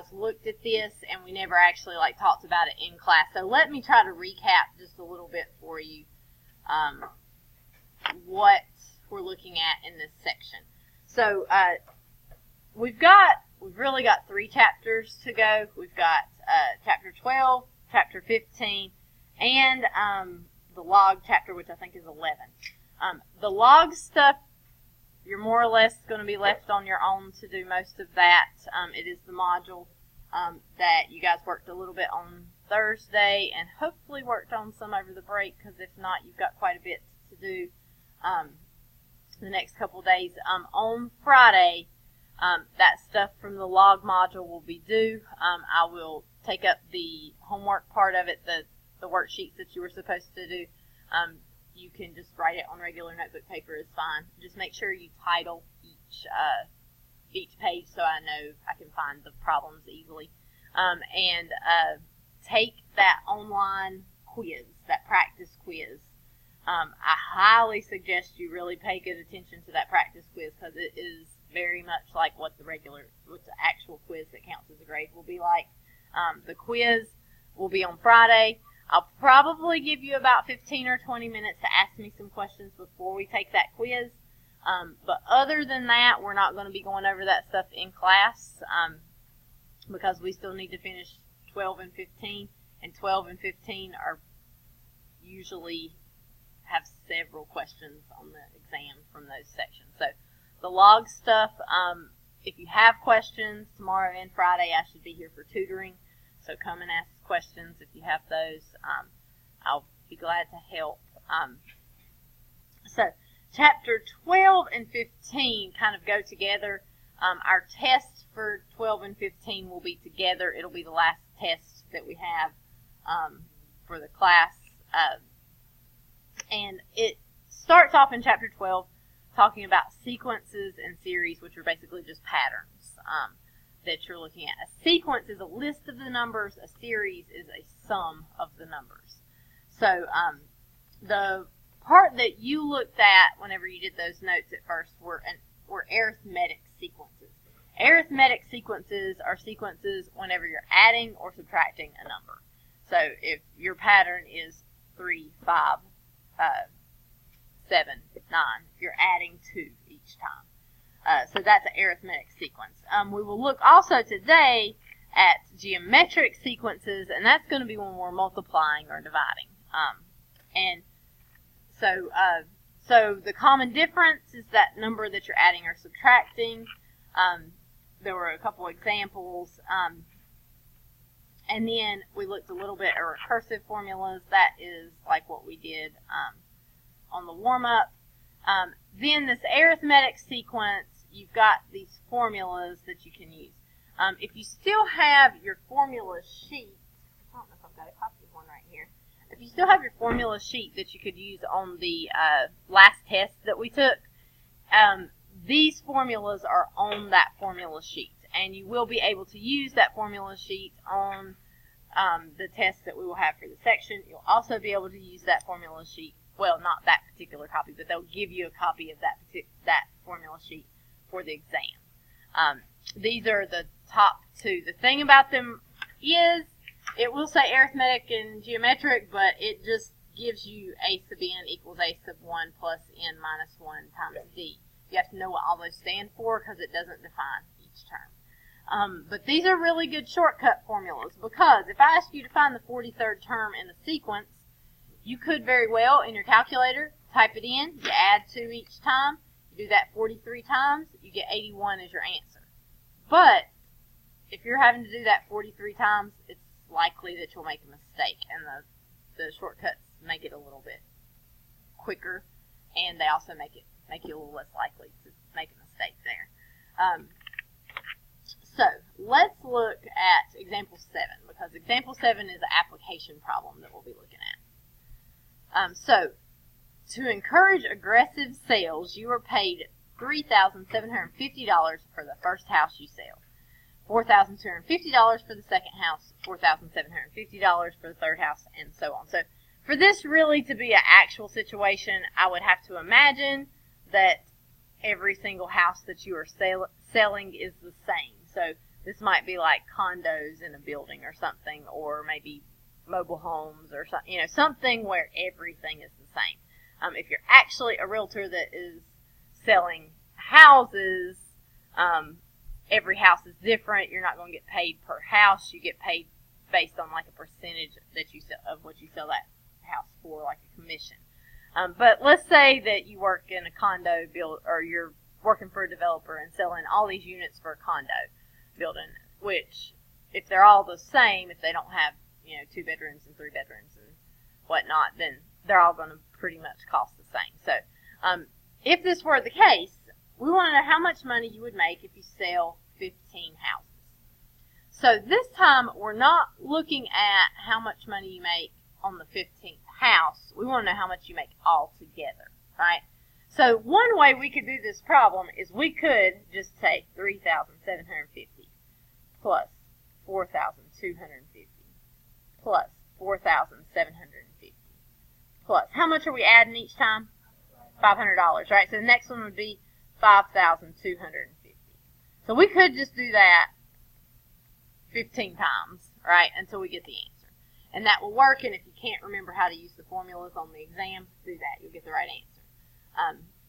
guys looked at this, and we never actually talked about it in class. So let me try to recap just a little bit for you what we're looking at in this section. So we've really got 3 chapters to go. We've got chapter 12, chapter 15, and the log chapter, which I think is 11. The log stuff, you're more or less going to be left on your own to do most of that. It is the module that you guys worked a little bit on Thursday and hopefully worked on some over the break, because if not, you've got quite a bit to do the next couple days. On Friday, that stuff from the log module will be due. I will take up the homework part of it, the worksheets that you were supposed to do. You can just write it on regular notebook paper, is fine. Just make sure you title each page so I know I can find the problems easily. And take that online quiz, that practice quiz. I highly suggest you really pay good attention to that practice quiz, because it is very much like what the actual quiz that counts as a grade will be like. The quiz will be on Friday. I'll probably give you about 15 or 20 minutes to ask me some questions before we take that quiz. But other than that, we're not going to be going over that stuff in class because we still need to finish 12 and 15. And 12 and 15 are usually have several questions on the exam from those sections. So the log stuff, if you have questions, tomorrow and Friday I should be here for tutoring. So come and ask questions if you have those. I'll be glad to help. So chapter 12 and 15 kind of go together. Our tests for 12 and 15 will be together. It'll be the last test that we have for the class. And it starts off in chapter 12 talking about sequences and series, which are basically just patterns that you're looking at. A sequence is a list of the numbers. A series is a sum of the numbers. So the part that you looked at whenever you did those notes at first were arithmetic sequences. Arithmetic sequences are sequences whenever you're adding or subtracting a number. So if your pattern is 3, 5, 7, 9, you're adding 2 each time. So that's an arithmetic sequence. We will look also today at geometric sequences, and that's going to be when we're multiplying or dividing. So the common difference is that number that you're adding or subtracting. There were a couple examples. And then we looked a little bit at recursive formulas. That is like what we did on the warm-up. Then this arithmetic sequence, you've got these formulas that you can use. If you still have your formula sheet, I don't know if I've got a copy of one right here. If you still have your formula sheet that you could use on the last test that we took, these formulas are on that formula sheet. And you will be able to use that formula sheet on the test that we will have for the section. You'll also be able to use that formula sheet, well, not that particular copy, but they'll give you a copy of that formula sheet for the exam. These are the top 2. The thing about them is it will say arithmetic and geometric, but it just gives you a sub n equals a sub 1 plus n minus 1 times d. You have to know what all those stand for because it doesn't define each term. But these are really good shortcut formulas, because if I ask you to find the 43rd term in the sequence, you could very well, in your calculator, type it in, you add 2 each time, you do that 43 times, you get 81 as your answer. But if you're having to do that 43 times, it's likely that you'll make a mistake, and the shortcuts make it a little bit quicker, and they also make you a little less likely to make a mistake there. So let's look at example 7, because example 7 is an application problem that we'll be looking at. So to encourage aggressive sales, you are paid $3,750 for the first house you sell, $4,250 for the second house, $4,750 for the third house, and so on. So for this really to be an actual situation, I would have to imagine that every single house that you are selling is the same. So This might be like condos in a building or something, or maybe mobile homes or something, something where everything is the same. If you're actually a realtor that is selling houses, every house is different. You're not going to get paid per house. You get paid based on like a percentage that you sell, of what you sell that house for, like a commission. But let's say that you work in a condo build, or you're working for a developer and selling all these units for a condo building, which if they're all the same, if they don't have 2 bedrooms and 3 bedrooms and whatnot, then they're all going to pretty much cost the same. So if this were the case, we want to know how much money you would make if you sell 15 houses. So this time we're not looking at how much money you make on the 15th house. We want to know how much you make all together, right? So one way we could do this problem is we could just take 3,750 plus 4,250 plus 4,750 plus. How much are we adding each time? $500, right? So the next one would be 5,250. So we could just do that 15 times, right, until we get the answer. And that will work, and if you can't remember how to use the formulas on the exam, do that. You'll get the right answer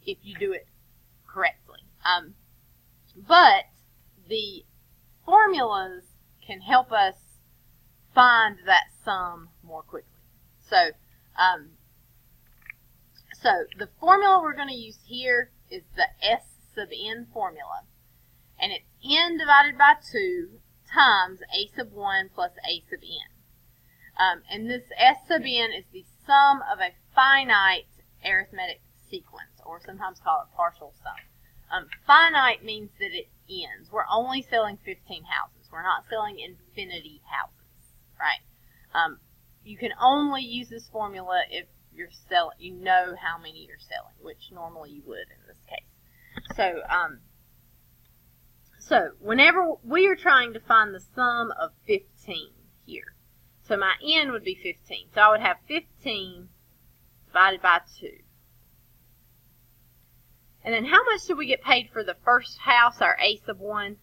if you do it correctly. But the formulas can help us find that sum more quickly. So the formula we're going to use here is the S sub n formula. And it's n divided by 2 times a sub 1 plus a sub n. And this S sub n is the sum of a finite arithmetic sequence, or sometimes called a partial sum. Finite means that it ends. We're only selling 15 houses. We're not selling infinity houses, right? You can only use this formula if you're selling, you know how many you're selling, which normally you would in this case. So whenever we are trying to find the sum of 15 here, so my n would be 15. So I would have 15 divided by 2. And then how much did we get paid for the first house, our a sub 1?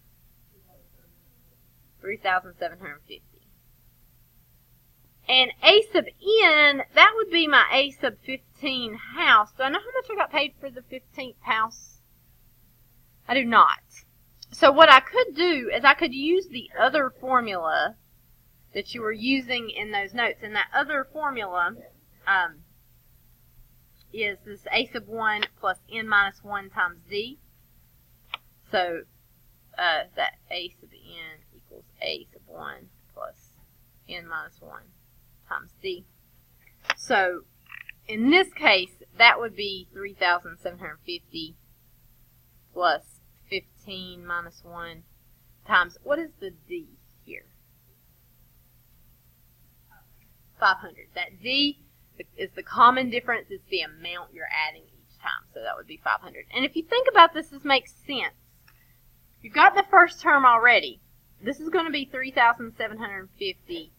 3,750. And a sub n, that would be my a sub 15 house. Do I know how much I got paid for the 15th house? I do not. So what I could do is I could use the other formula that you were using in those notes. And that other formula is this a sub 1 plus n minus 1 times d. So that a sub n equals a sub 1 plus n minus 1 times d. So in this case, that would be 3,750 plus 15 minus 1 times, what is the d here? 500. That d is the common difference. It's the amount you're adding each time. So that would be 500. And if you think about this, this makes sense. You've got the first term already. This is going to be 3,750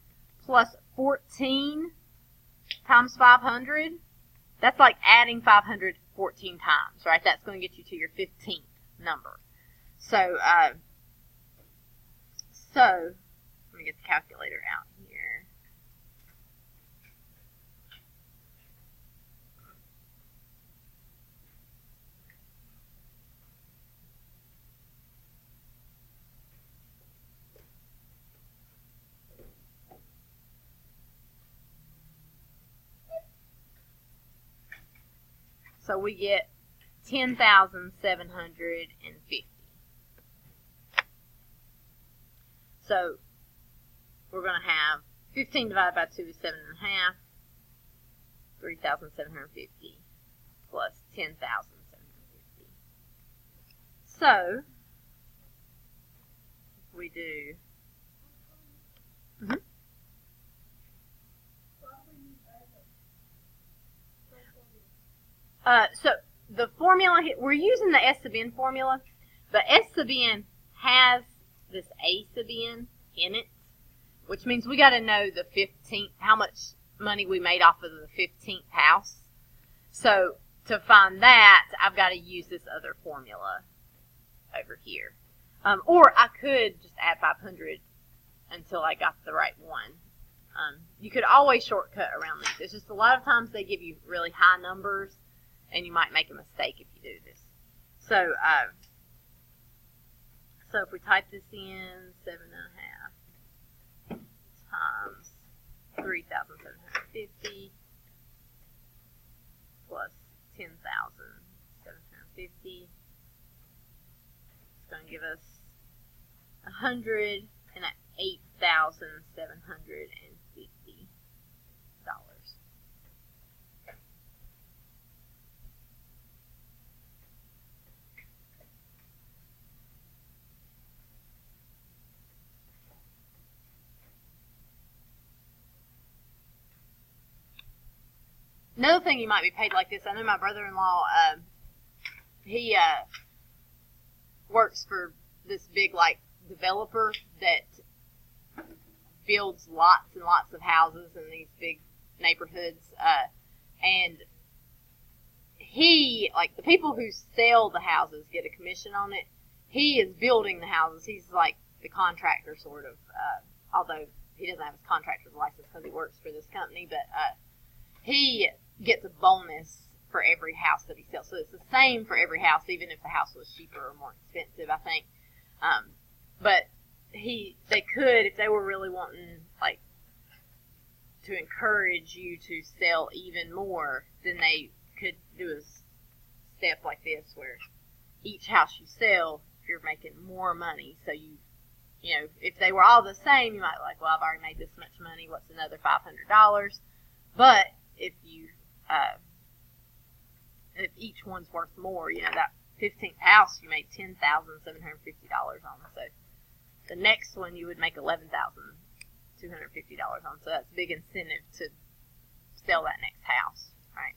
plus 14 times 500. That's like adding 500 14 times, right? That's going to get you to your 15th number. So, let me get the calculator out here. So we get 10,750. So we're going to have 15 divided by 2 is 7.5. 3,750 plus 10,750. So if we do. So the formula, we're using the S sub n formula, but S sub n has this a sub n in it, which means we got to know the 15th, how much money we made off of the 15th house. So to find that, I've got to use this other formula over here. Or I could just add 500 until I got the right one. You could always shortcut around these. It's just a lot of times they give you really high numbers, and you might make a mistake if you do this. So, so if we type this in, 7.5 times 3,750 plus 10,750, it's going to give us $108,750. Another thing you might be paid like this, I know my brother-in-law, he works for this big, like, developer that builds lots and lots of houses in these big neighborhoods, and he, like, the people who sell the houses get a commission on it. He is building the houses. He's like the contractor, sort of, although he doesn't have his contractor's license because he works for this company, but he gets a bonus for every house that he sells. So it's the same for every house, even if the house was cheaper or more expensive, I think. But they could, if they were really wanting, like, to encourage you to sell even more, then they could do a step like this where each house you sell, you're making more money. So you know, if they were all the same, you might be like, well, I've already made this much money. What's another $500? But if you, if each one's worth more, you know, that 15th house you made $10,750 on. So the next one you would make $11,250 on. So that's a big incentive to sell that next house, right?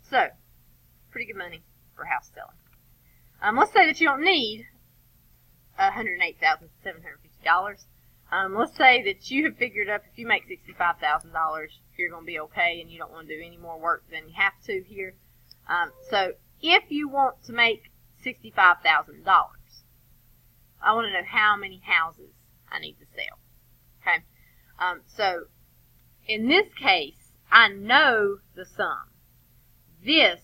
So pretty good money for house selling. Let's say that you don't need $108,750. Let's say that you have figured up if you make $65,000, you're going to be okay, and you don't want to do any more work than you have to here. So if you want to make $65,000, I want to know how many houses I need to sell. Okay. So in this case, I know the sum. This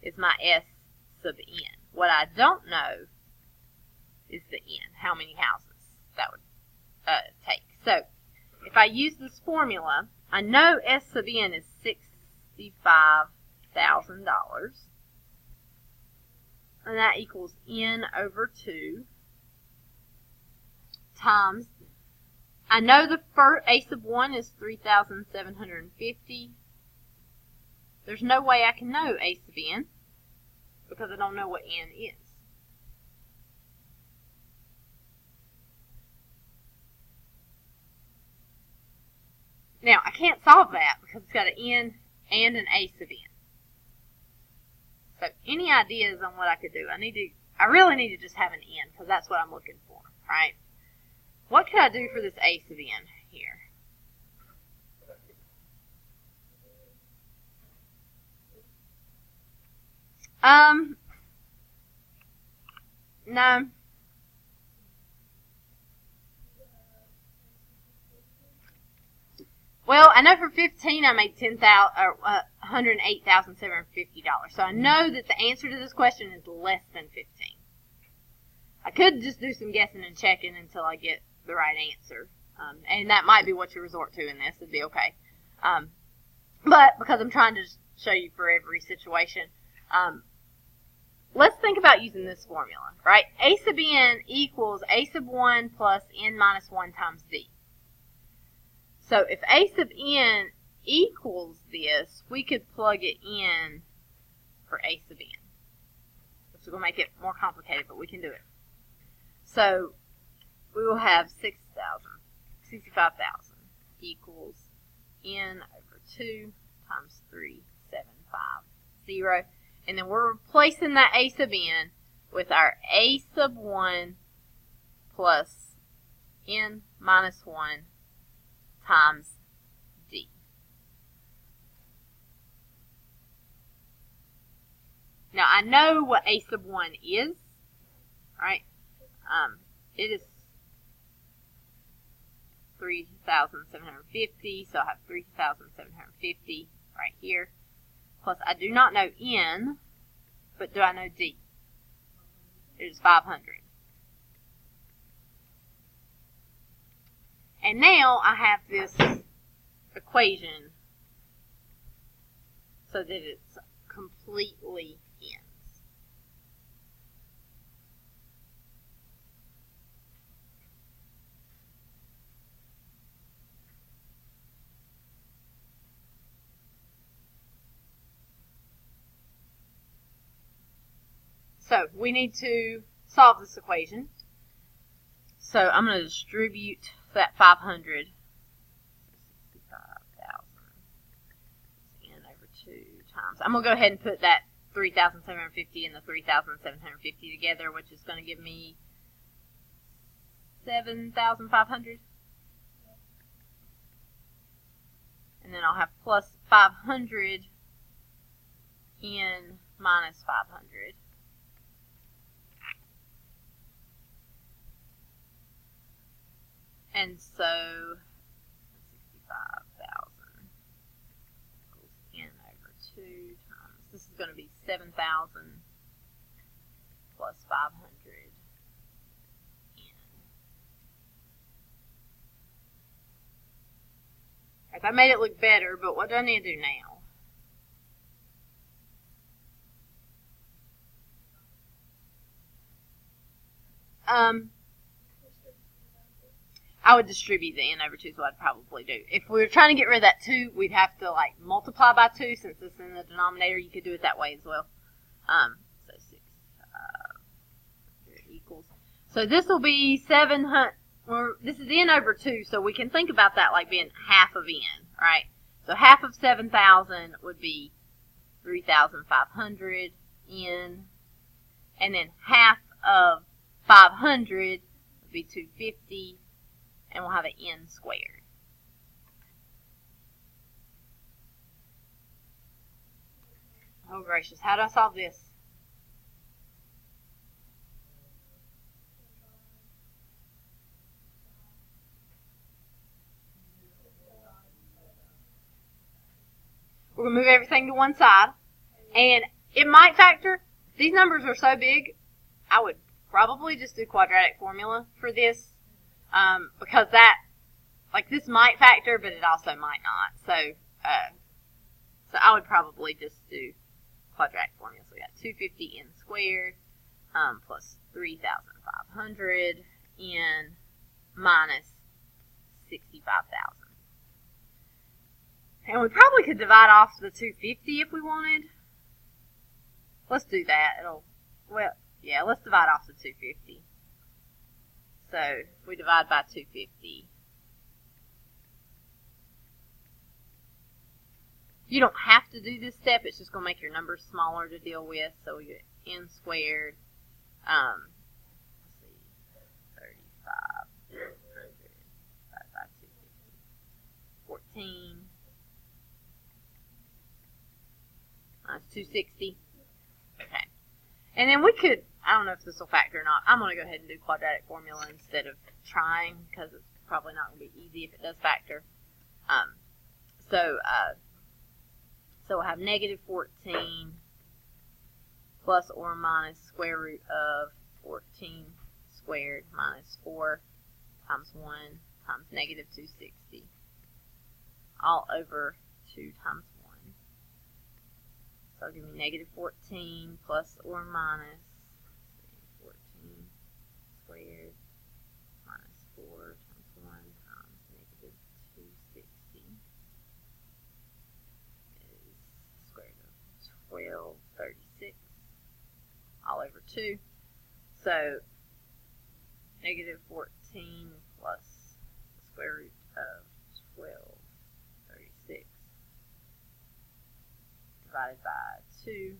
is my S sub n. What I don't know is the n, how many houses that would take. So if I use this formula, I know S sub n is $65,000, and that equals n over 2 times, I know the first A sub 1 is 3,750. There's no way I can know A sub n because I don't know what n is. Now, I can't solve that because it's got an n and an A sub n. So, any ideas on what I could do? I really need to just have an n because that's what I'm looking for, right? What could I do for this A sub n here? No. Well, I know for 15 I made $108,750. So I know that the answer to this question is less than 15. I could just do some guessing and checking until I get the right answer. And that might be what you resort to in this. It'd be okay. But because I'm trying to show you for every situation, let's think about using this formula, right? A sub n equals A sub 1 plus n minus 1 times d. So if A sub n equals this, we could plug it in for A sub n. Which will make it more complicated, but we can do it. So we will have 65,000 equals n over 2 times 3,750. And then we're replacing that A sub n with our A sub 1 plus n minus 1 times d. Now, I know what a sub 1 is, right? It is 3,750, so I have 3,750 right here. Plus, I do not know n, but do I know d? It is 500. And now I have this equation so that it's completely ends. So we need to solve this equation. So I'm going to distribute that 500, 65,000 n over 2 times. I'm going to go ahead and put that 3,750 and the 3,750 together, which is going to give me 7,500. And then I'll have plus 500 n minus 500. And so 65,000 equals n over 2 times. This is going to be 7,000 plus 500 n. Right, that made it look better, but what do I need to do now? I would distribute the n over 2 is what I'd probably do. If we were trying to get rid of that 2, we'd have to like multiply by 2 since it's in the denominator. You could do it that way as well. So 600 equals. So this will be 700. Well, this is n over 2, so we can think about that like being half of n, right? So half of 7,000 would be 3,500 n, and then half of 500 would be 250. And we'll have an n squared. Oh gracious, how do I solve this? We're going to move everything to one side. And it might factor. These numbers are so big, I would probably just do quadratic formula for this. Because that, like this might factor, but it also might not. So I would probably just do quadratic formula. So we got 250 n squared plus 3,500 n minus 65,000. And we probably could divide off the 250 if we wanted. Let's do that. Let's divide off the 250. So if we divide by 250, you don't have to do this step. It's just going to make your numbers smaller to deal with. So we get n squared. Let's see, 3,500 divided by 250, 14 minus 260. Okay, and then we could. I don't know if this will factor or not. I'm going to go ahead and do quadratic formula instead of trying because it's probably not going to be easy if it does factor. So we'll have negative 14 plus or minus square root of 14 squared minus 4 times 1 times negative 260 all over 2 times 1. So it'll give me negative 14 plus or minus 14 squared minus 4 times 1 times negative 260 is square root of 1236 all over 2. So negative 14 plus the square root of 1236 divided by 2,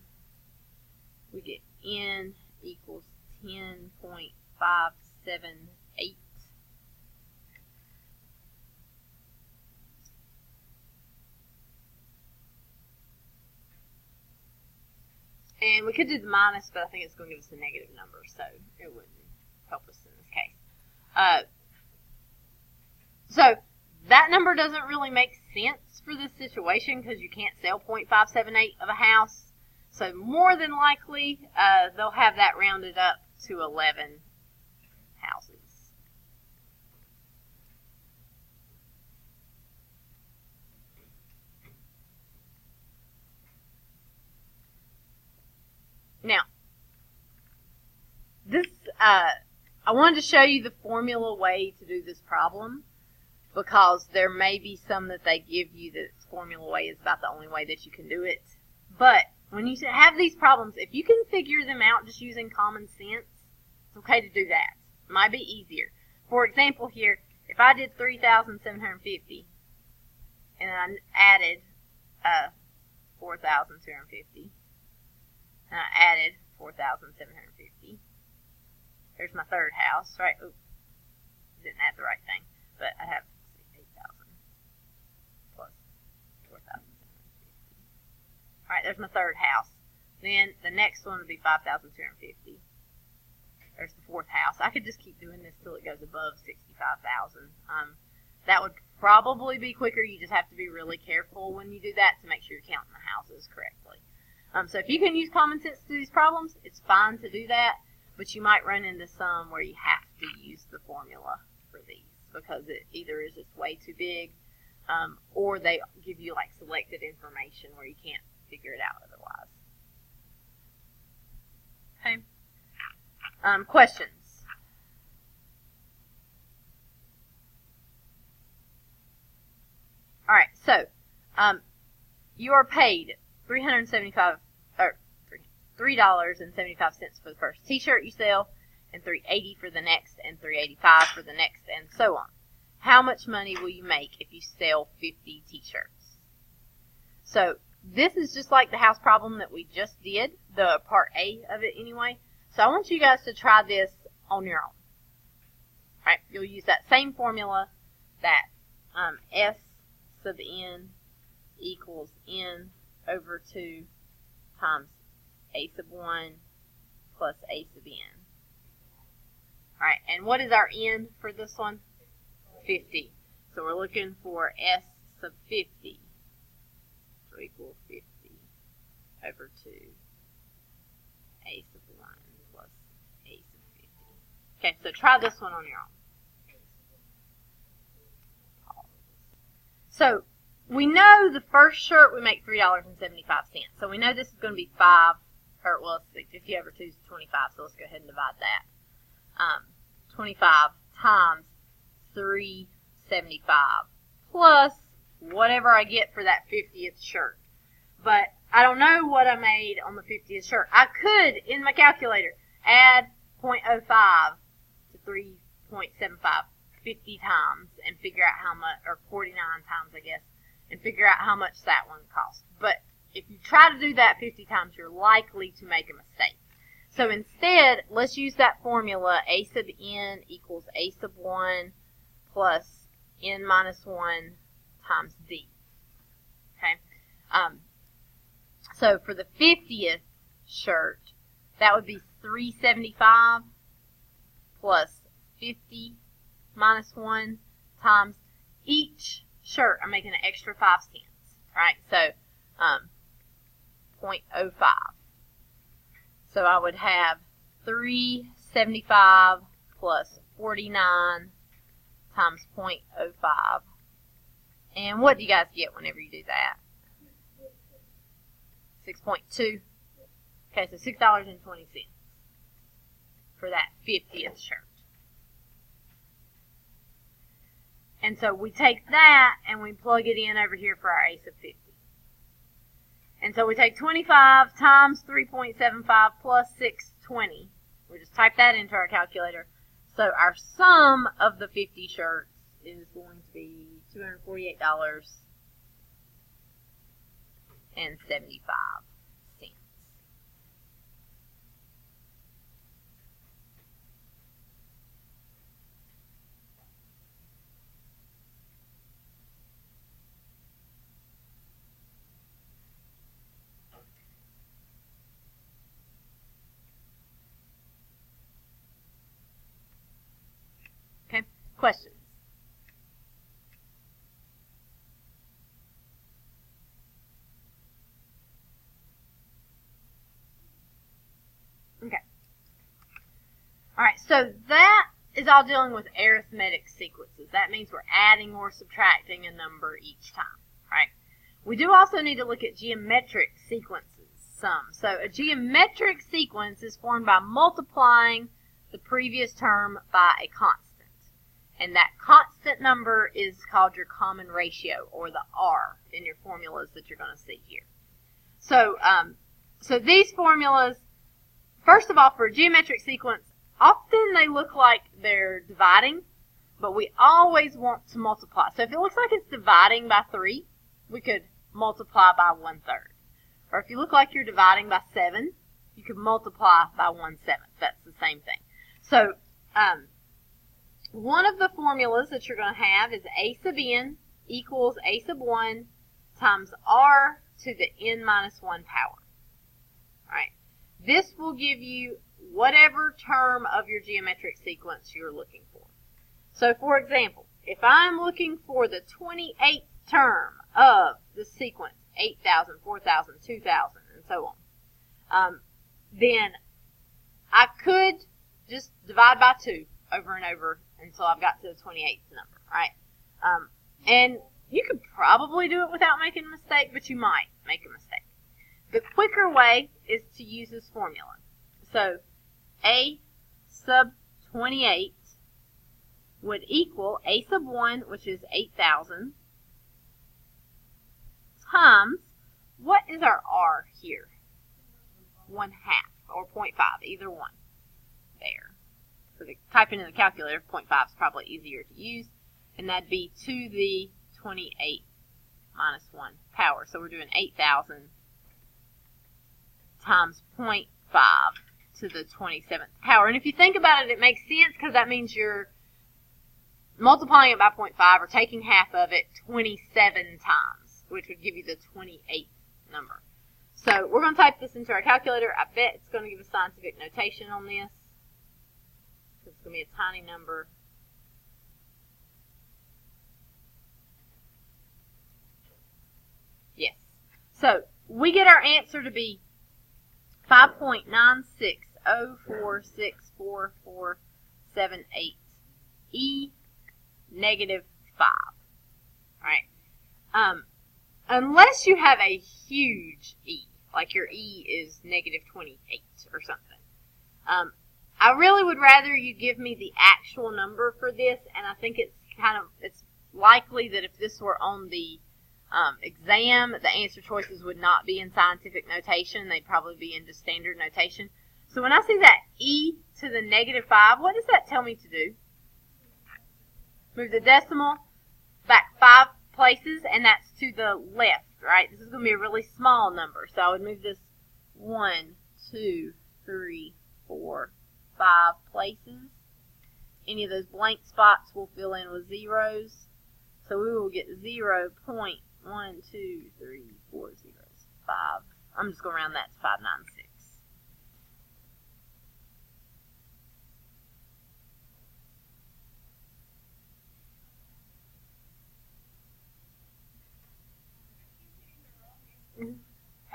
we get n equals 10.578. And we could do the minus, but I think it's going to give us a negative number, so it wouldn't help us in this case. So that number doesn't really make sense for this situation because you can't sell 0.578 of a house. So more than likely, they'll have that rounded up to 11 houses. Now, this I wanted to show you the formula way to do this problem because there may be some that they give you that formula way is about the only way that you can do it. But when you have these problems, if you can figure them out just using common sense, it's okay to do that. It might be easier. For example here, if I did 3,750 and I added 4,250 and I added 4,750, there's my third house, right? Oops, didn't add the right thing, but I have 8,000 plus 4,750. All right, there's my third house. Then the next one would be 5,250. There's the fourth house. I could just keep doing this till it goes above 65,000. That would probably be quicker. You just have to be really careful when you do that to make sure you're counting the houses correctly. So if you can use common sense to do these problems, it's fine to do that, but you might run into some where you have to use the formula for these because it either is just way too big or they give you like selected information where you can't figure it out otherwise. Okay. Questions? All right, so you are paid $3.75 for the first T-shirt you sell, and $3.80 for the next, and $3.85 for the next, and so on. How much money will you make if you sell 50 T-shirts? So this is just like the house problem that we just did, the part A of it anyway. So I want you guys to try this on your own. All right, you'll use that same formula that S sub n equals n over 2 times a sub 1 plus a sub n. All right, and what is our n for this one? 50. So we're looking for S sub 50. So equal 50 over 2 a sub 1 plus a sub 50. Okay, so try this one on your own. So we know the first shirt we make $3.75. So we know this is going to be 5, or well, 50 over 2 is 25. So let's go ahead and divide that. 25 times 375 plus whatever I get for that 50th shirt. But I don't know what I made on the 50th shirt. I could, in my calculator, add 0.05 to 3.75 50 times and figure out how much, or 49 times, I guess, and figure out how much that one cost. But if you try to do that 50 times, you're likely to make a mistake. So instead, let's use that formula, a sub n equals a sub 1 plus n minus 1 times d. Okay? So for the 50th shirt, that would be 375 plus 50 minus 1 times each shirt. I'm making an extra 5 cents, right? So 0.05. So I would have 375 plus 49 times 0.05. And what do you guys get whenever you do that? 6.2. Okay, so $6.20 for that 50th shirt. And so we take that and we plug it in over here for our a sub 50. And so we take 25 times 3.75 plus 620. We just type that into our calculator. So our sum of the 50 shirts is going to be $248.75. Questions? Okay. All right, so that is all dealing with arithmetic sequences. That means we're adding or subtracting a number each time, right? We do also need to look at geometric sequences some. So a geometric sequence is formed by multiplying the previous term by a constant. And that constant number is called your common ratio, or the R, in your formulas that you're going to see here. So, so these formulas, first of all, for a geometric sequence, often they look like they're dividing, but we always want to multiply. So if it looks like it's dividing by 3, we could multiply by 1/3. Or if you look like you're dividing by 7, you could multiply by 1/7. That's the same thing. So one of the formulas that you're going to have is a sub n equals a sub 1 times r to the n minus 1 power. All right. This will give you whatever term of your geometric sequence you're looking for. So, for example, if I'm looking for the 28th term of the sequence, 8,000, 4,000, 2,000, and so on, then I could just divide by 2 over and over until I've got to the 28th number, right? And you could probably do it without making a mistake, but you might make a mistake. The quicker way is to use this formula. So, a sub 28 would equal a sub 1, which is 8,000, times, what is our R here? 1/2 or 0.5, either one. There. So typing in the calculator, 0.5 is probably easier to use, and that'd be to the 28 minus 1 power. So we're doing 8,000 times 0.5 to the 27th power. And if you think about it, it makes sense because that means you're multiplying it by 0.5 or taking half of it 27 times, which would give you the 28th number. So we're going to type this into our calculator. I bet it's going to give us scientific notation on this. It's going to be a tiny number. Yes. So we get our answer to be 5.960464478 E negative 5. All right. Unless you have a huge E, like your E is negative 28 or something. I really would rather you give me the actual number for this, and I think it's likely that if this were on the exam, the answer choices would not be in scientific notation. They'd probably be in just standard notation. So when I see that E to the negative 5, what does that tell me to do? Move the decimal back 5 places, and that's to the left, right? This is going to be a really small number. So I would move this 1, 2, 3, 4, 5 places. Any of those blank spots will fill in with zeros. So we will get 0.1, 2, 3, 4 zeros. 5. I'm just going to round that to 596.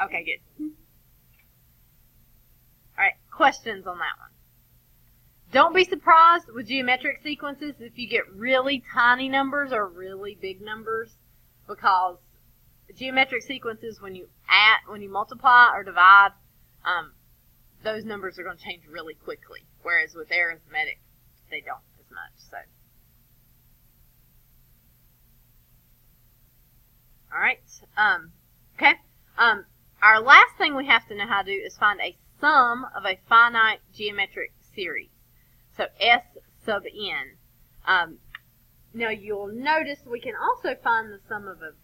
Okay, good. Alright, questions on that one. Don't be surprised with geometric sequences if you get really tiny numbers or really big numbers, because geometric sequences, when you multiply or divide, those numbers are going to change really quickly, whereas with arithmetic, they don't as much. So, all right. Okay. Our last thing we have to know how to do is find a sum of a finite geometric series. So S sub n. Now you'll notice we can also find the sum of an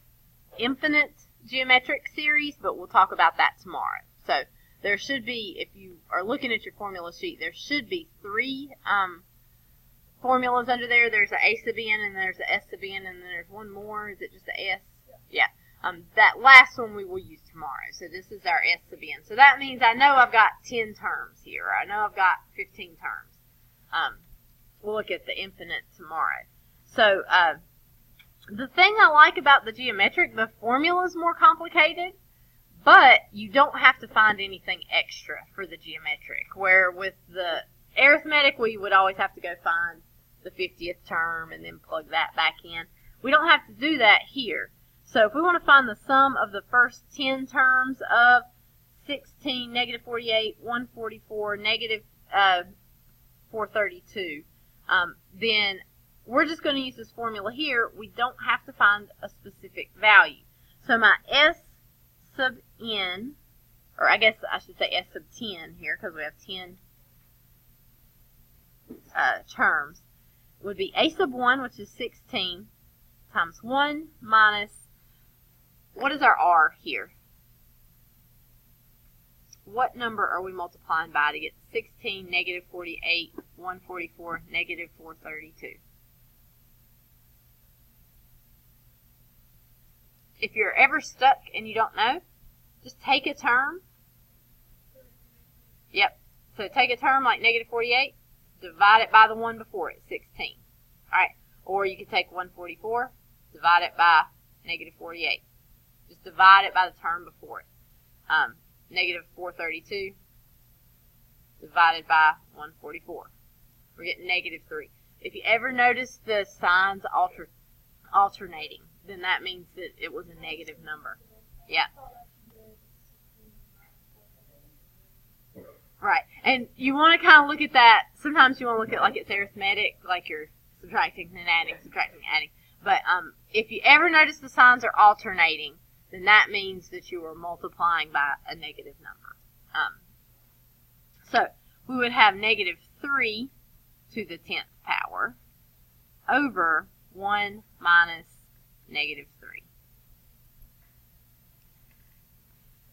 infinite geometric series, but we'll talk about that tomorrow. So there should be, if you are looking at your formula sheet, there should be 3 formulas under there. There's a sub n, and there's a S sub n, and then there's one more. Is it just a S? Yeah. That last one we will use tomorrow. So this is our S sub n. So that means I know I've got 10 terms here. I know I've got 15 terms. we'll look at the infinite tomorrow. So the thing I like about the geometric, the formula is more complicated, but you don't have to find anything extra for the geometric, where with the arithmetic we would always have to go find the 50th term and then plug that back in. We don't have to do that here. So if we want to find the sum of the first 10 terms of 16, negative 48, 144, negative 432, then we're just going to use this formula here. We don't have to find a specific value. So my S sub n, or I guess I should say S sub 10 here because we have 10 terms, would be A sub 1, which is 16, times 1 minus, what is our R here? What number are we multiplying by to get 16, negative 48, 144, negative 432? If you're ever stuck and you don't know, just take a term. Yep. So take a term like negative 48, divide it by the one before it, 16. Alright. Or you could take 144, divide it by negative 48. Just divide it by the term before it. Negative 432 divided by 144. We're getting negative 3. If you ever notice the signs alternating, then that means that it was a negative number. Yeah. Right. And you want to kind of look at that. Sometimes you want to look at like it's arithmetic, like you're subtracting and adding, subtracting and adding. But if you ever notice the signs are alternating, then that means that you are multiplying by a negative number. So we would have negative 3 to the 10th power over 1 minus negative 3.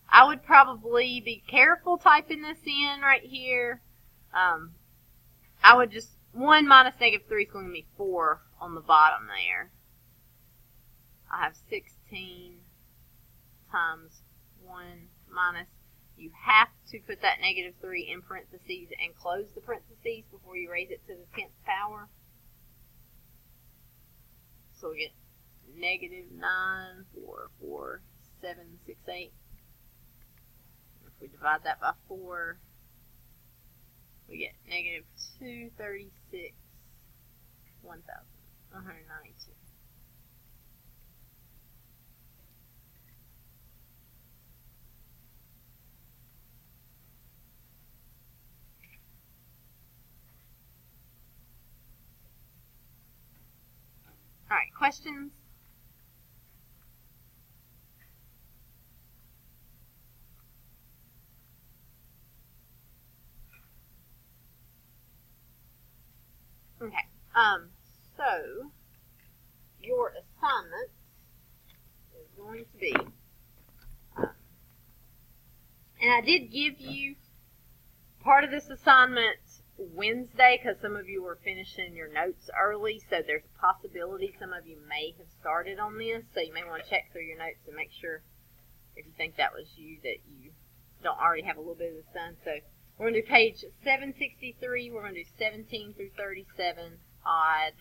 I would probably be careful typing this in right here. I would just, 1 minus negative 3 is going to be 4 on the bottom there. I have 16 times 1 minus. You have to put that negative 3 in parentheses and close the parentheses before you raise it to the 10th power. So we get negative 9,44768. If we divide that by 4, we get negative 236, 1,192. All right, questions? Okay, so your assignment is going to be, and I did give you part of this assignment Wednesday because some of you were finishing your notes early, so there's a possibility some of you may have started on this, so you may want to check through your notes and make sure if you think that was you that you don't already have a little bit of this done. So we're going to do page 763, we're going to do 17 through 37, odd,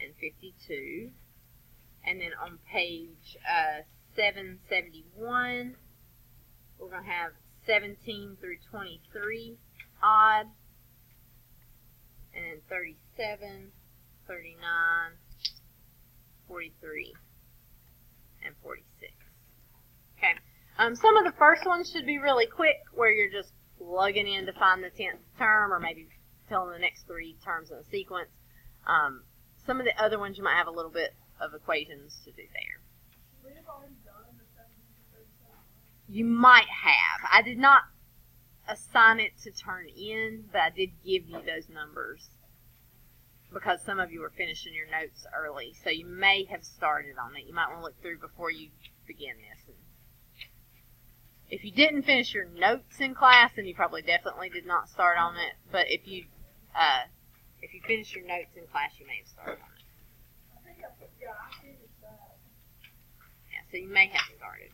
and 52. And then on page 771, we're going to have 17 through 23, odd, and then 37, 39, 43, and 46. Okay. Some of the first ones should be really quick, where you're just plugging in to find the 10th term, or maybe filling the next 3 terms in a sequence. Some of the other ones you might have a little bit of equations to do there. Should we have already done the 17 to 37? You might have. I did not assign it to turn in, but I did give you those numbers because some of you were finishing your notes early, so you may have started on it. You might want to look through before you begin this. And if you didn't finish your notes in class, then you probably definitely did not start on it. But if you finish your notes in class, you may have started on it. I think I finished that. Yeah, so you may have started.